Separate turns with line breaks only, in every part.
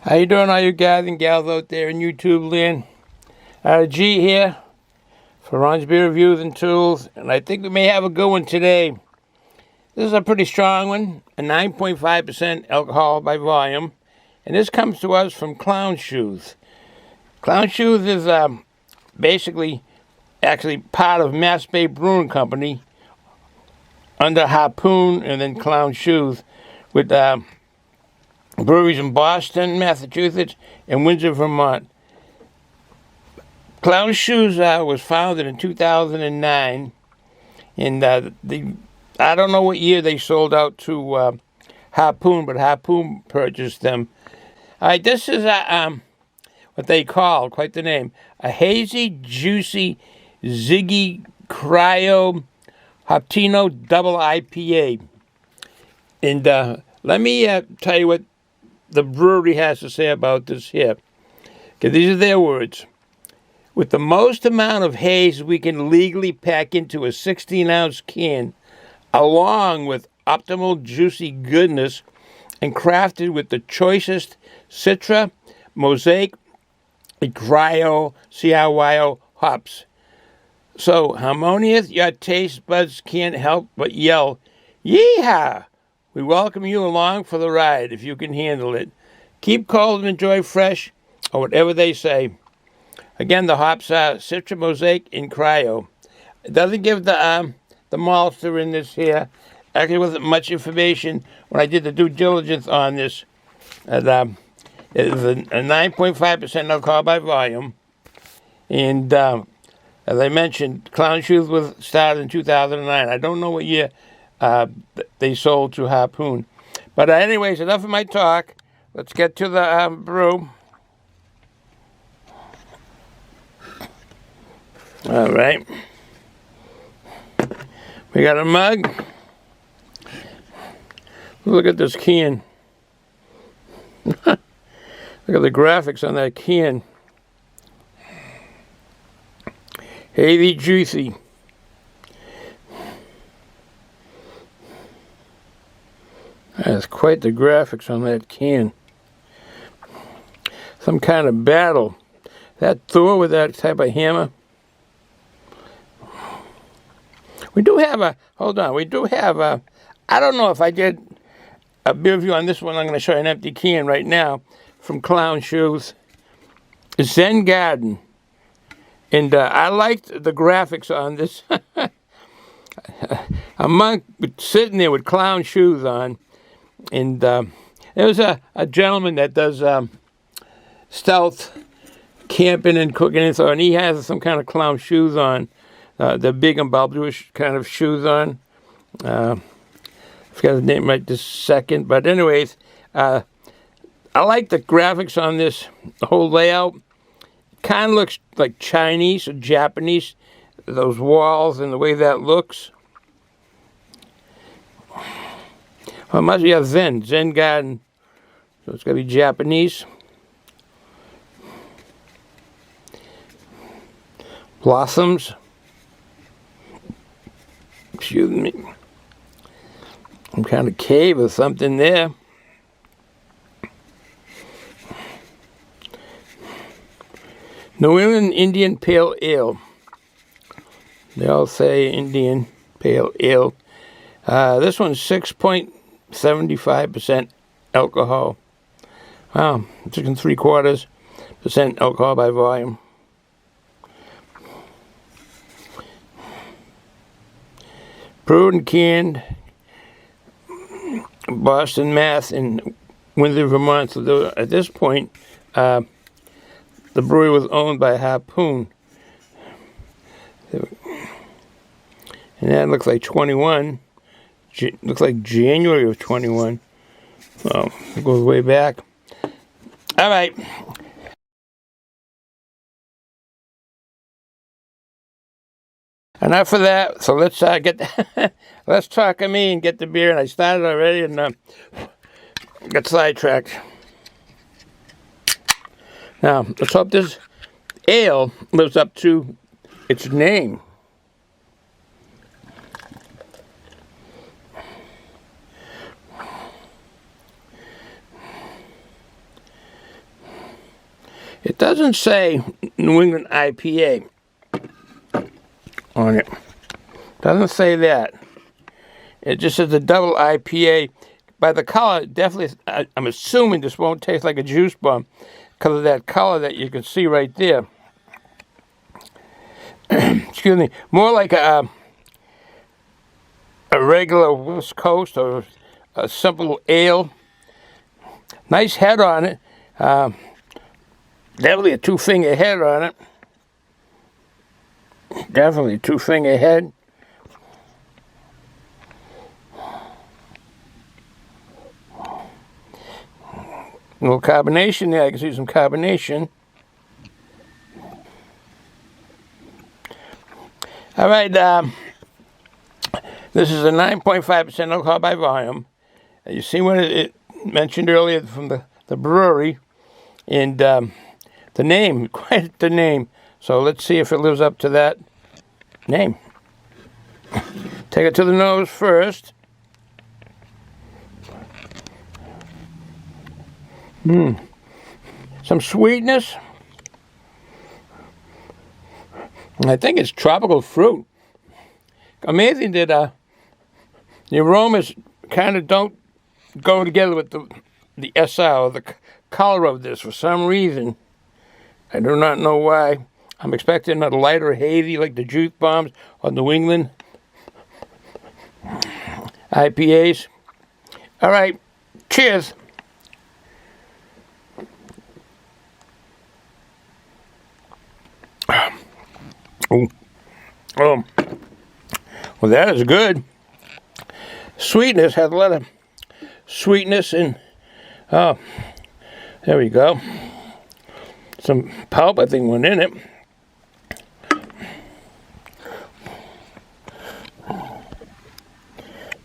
How you doing, all you guys and gals out there in YouTube land? G here for Ron's Beer Reviews and Tools, and I think we may have a good one today. This is a pretty strong one, a 9.5% alcohol by volume, and this comes to us from Clown Shoes. Clown Shoes is actually part of Mass Bay Brewing Company under Harpoon and then Clown Shoes with breweries in Boston, Massachusetts, and Windsor, Vermont. Clown Shoes was founded in 2009, and I don't know what year they sold out to Harpoon, but Harpoon purchased them. All right, this is what they call, quite the name, a hazy, juicy Ziggy Cryo Dipa double IPA. And let me tell you what the brewery has to say about this here. Okay, these are their words. With the most amount of haze we can legally pack into a 16-ounce can, along with optimal juicy goodness, and crafted with the choicest Citra, Mosaic, and Cryo hops. So harmonious, your taste buds can't help but yell, "Yeehaw!" We welcome you along for the ride if you can handle it. Keep cold and enjoy fresh, or whatever they say. Again, the hops are Citra, Mosaic, and Cryo. It doesn't give the malts in this here. Actually, wasn't much information when I did the due diligence on this. It is a 9.5% alcohol by volume. And as I mentioned, Clown Shoes was started in 2009. I don't know what year they sold to Harpoon. But anyways, enough of my talk. Let's get to the brew. All right. We got a mug. Look at this can. Look at the graphics on that can. Hazy, juicy. That's quite the graphics on that can. Some kind of battle. That Thor with that type of hammer. We do have a, I don't know if I did a beer review on this one. I'm going to show you an empty can right now from Clown Shoes. Zen Garden. And I liked the graphics on this. A monk sitting there with clown shoes on. And there was a gentleman that does stealth camping and cooking, and he has some kind of clown shoes on. The big and bulbous kind of shoes on. I forgot his name right this second. But anyways, I like the graphics on this, the whole layout. Kind of looks like Chinese or Japanese, those walls and the way that looks. Well, it must be a Zen Garden. So it's got to be Japanese. Blossoms. Excuse me. Some kind of cave or something there. New England Indian Pale Ale. They all say Indian Pale Ale. This one's 6.75% alcohol. Wow, 6 3/4% alcohol by volume. Brewed and canned Boston, Mass, and Windsor, Vermont. So at this point, the brewery was owned by Harpoon. And that looks like 21. Looks like January of 21. Oh, it goes way back. All right. Enough of that. So let's let's talk and get the beer. And I started already and got sidetracked. Now let's hope this ale lives up to its name. doesn't say New England IPA on it. Doesn't say that. It just says a double IPA. By the color, definitely, I'm assuming this won't taste like a juice bomb because of that color that you can see right there. Excuse me. More like a regular West Coast or a simple ale. Nice head on it. Definitely a two-finger head on it. Definitely a two-finger head. A little carbonation there. I can see some carbonation. All right. This is a 9.5% alcohol by volume. You see what it mentioned earlier from the brewery. And the name, quite the name. So let's see if it lives up to that name. Take it to the nose first. Some sweetness. I think it's tropical fruit. Amazing that the aromas kind of don't go together with the SR, or the color of this for some reason. I do not know why. I'm expecting a lighter hazy like the juice bombs or New England IPAs. All right, cheers. Oh, well, that is good. Sweetness, has a lot of sweetness and, oh, there we go. Some pulp, I think, went in it.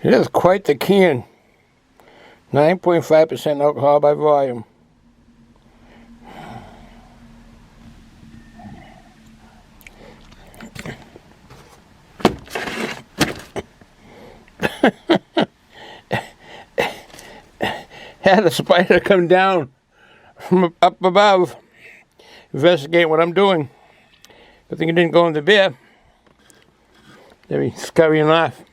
It is quite the can. 9.5% alcohol by volume. Had a spider come down from up above, investigate what I'm doing. Good thing it didn't go in the beer. There he's scurrying off.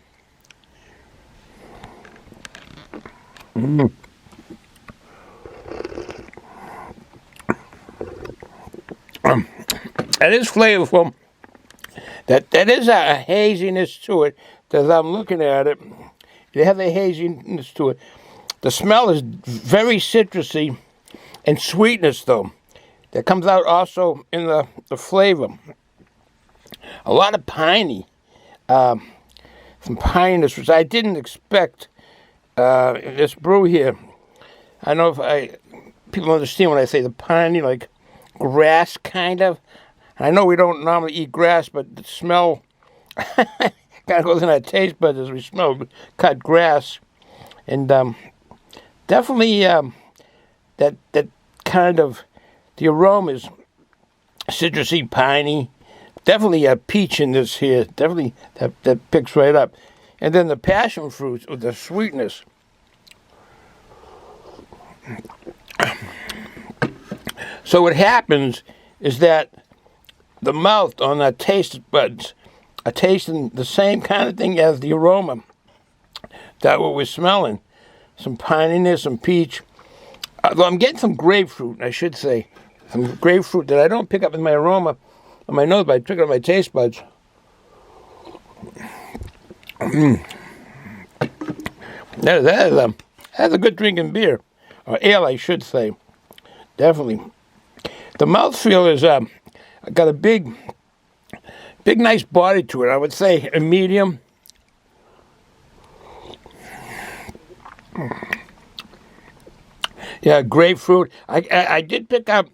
That is flavorful. That is a haziness to it. As I'm looking at it, it has a haziness to it. The smell is very citrusy and sweetness, though. That comes out also in the flavor. A lot of piney. Some pininess, which I didn't expect in this brew here. I don't know if people understand when I say the piney, like grass, kind of. I know we don't normally eat grass, but the smell kind of goes in our taste buds as we smell cut grass. And definitely that kind of, the aroma is citrusy, piney. Definitely a peach in this here. Definitely that picks right up. And then the passion fruits with the sweetness. So what happens is that the mouth on the taste buds are tasting the same kind of thing as the aroma. That's what we're smelling. Some pininess, some peach. Although I'm getting some grapefruit, I should say. Some grapefruit that I don't pick up in my aroma on my nose, but I pick it up my taste buds. That's a good drinking beer. Or ale, I should say. Definitely. The mouthfeel is got a big, nice body to it. I would say a medium. Yeah, grapefruit. I did pick up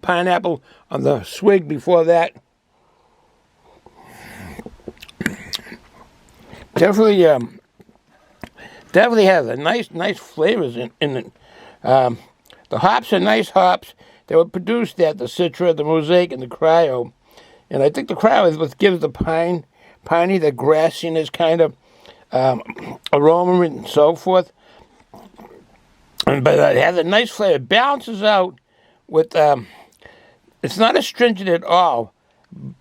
pineapple on the swig before that. Definitely has a nice flavors in it. The hops are nice hops. They were produced at the Citra, the Mosaic, and the Cryo. And I think the Cryo is what gives the piney, the grassiness kind of aroma and so forth. But it has a nice flavor. It balances out with it's not astringent at all,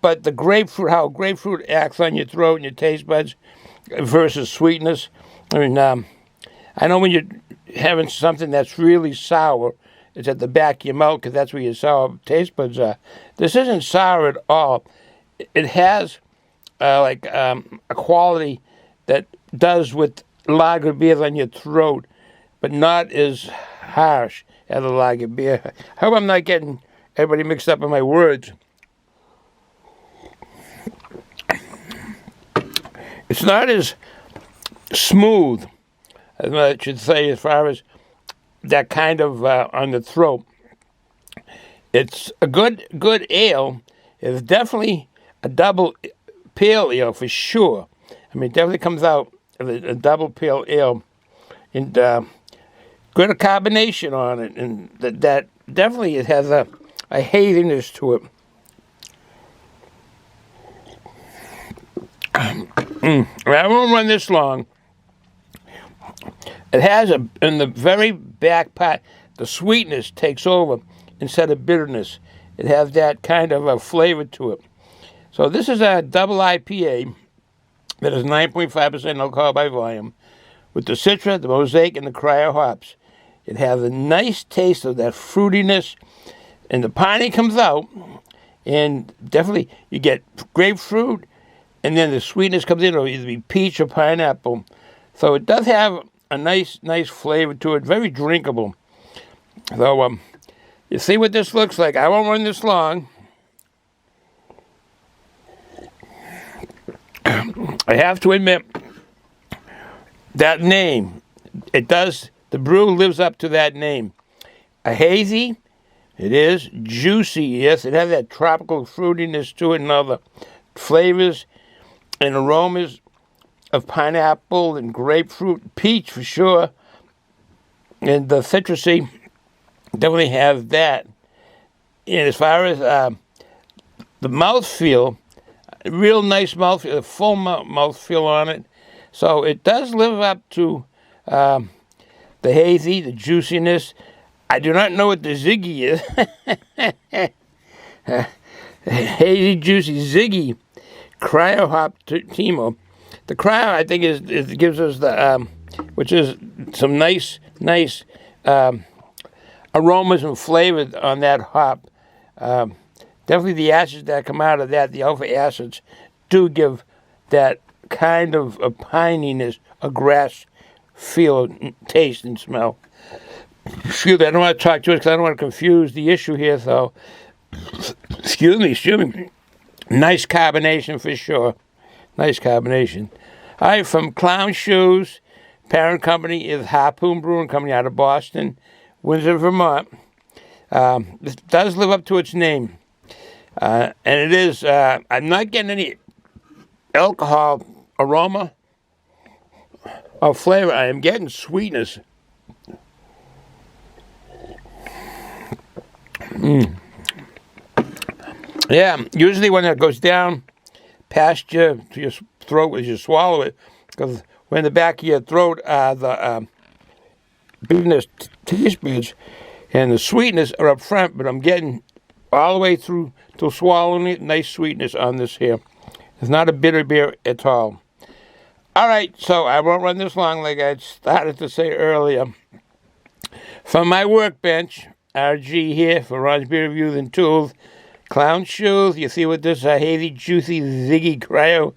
but the grapefruit, how grapefruit acts on your throat and your taste buds versus sweetness. I mean, I know when you're having something that's really sour, it's at the back of your mouth because that's where your sour taste buds are. This isn't sour at all. It has a quality that does with lager beers on your throat, but not as harsh as a lager beer. I hope I'm not getting everybody mixed up in my words. It's not as smooth, as I should say, as far as that kind of on the throat. It's a good ale. It's definitely a double pale ale for sure. I mean, it definitely comes out as a double pale ale, and good carbonation on it, and that definitely it has a haziness to it. I won't run this long. It has in the very back part, the sweetness takes over instead of bitterness. It has that kind of a flavor to it. So this is a double IPA that is 9.5% alcohol by volume with the Citra, the Mosaic, and the Cryo hops. It has a nice taste of that fruitiness, and the piney comes out, and definitely you get grapefruit, and then the sweetness comes in. It'll either be peach or pineapple. So it does have a nice flavor to it, very drinkable. So you see what this looks like. I won't run this long. I have to admit, that name, the brew lives up to that name. A hazy, it is. Juicy, yes, it has that tropical fruitiness to it and other flavors and aromas of pineapple and grapefruit, peach for sure, and the citrusy definitely has that. And as far as the mouthfeel, real nice mouthfeel, a full mouthfeel on it. So it does live up to the hazy, the juiciness. I do not know what the Ziggy is. Hazy, juicy Ziggy Cryo hop Timo. The cryo, I think, is gives us the which is some nice aromas and flavors on that hop. Definitely the acids that come out of that, the alpha acids, do give that kind of a pininess, a grass feel, taste, and smell. Excuse me, I don't want to talk too much because I don't want to confuse the issue here, so excuse me. Nice carbonation for sure. Nice carbonation. All right, from Clown Shoes, parent company is Harpoon Brewing Company out of Boston, Windsor, Vermont. This does live up to its name. And it is, I'm not getting any alcohol aroma or flavor. I am getting sweetness. Yeah, usually when it goes down past you to your throat as you swallow it, because when the back of your throat are the bitterness taste buds and the sweetness are up front, but I'm getting all the way through to swallowing it, nice sweetness on this here. It's not a bitter beer at all. All right, so I won't run this long like I started to say earlier. From my workbench, RG here for Ron's Beer Reviews and Tools, Clown Shoes, you see what this hazy, juicy Ziggy Cryo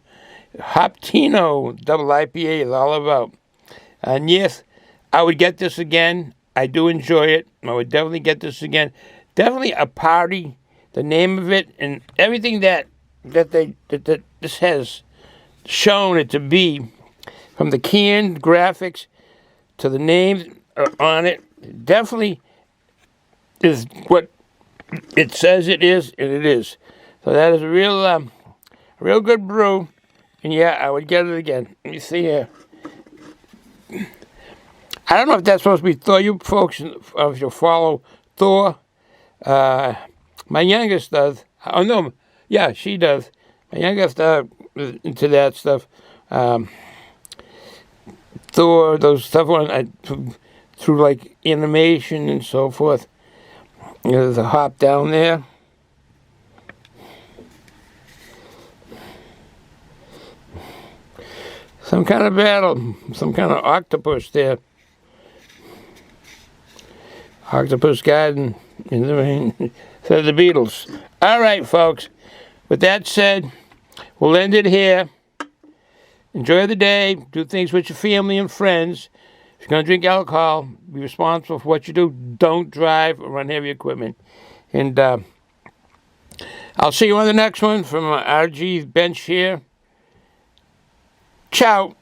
Hoptino double IPA is all about. And yes, I would get this again. I do enjoy it. I would definitely get this again. Definitely a party, the name of it, and everything that this has shown it to be, from the canned graphics to the names on it, definitely is what it says it is, and it is. So that is a real good brew, and yeah, I would get it again. Let me see here. I don't know if that's supposed to be Thor. You folks, if you follow Thor, my youngest does. Oh no, yeah, she does. My youngest is into that stuff. Thor, those stuff on through like animation and so forth. There's a hop down there. Some kind of battle. Some kind of octopus there. Octopus Garden in the rain. Said the Beatles. All right, folks. With that said, we'll end it here. Enjoy the day. Do things with your family and friends. If you're going to drink alcohol, be responsible for what you do. Don't drive or run heavy equipment. And I'll see you on the next one from RG's bench here. Ciao.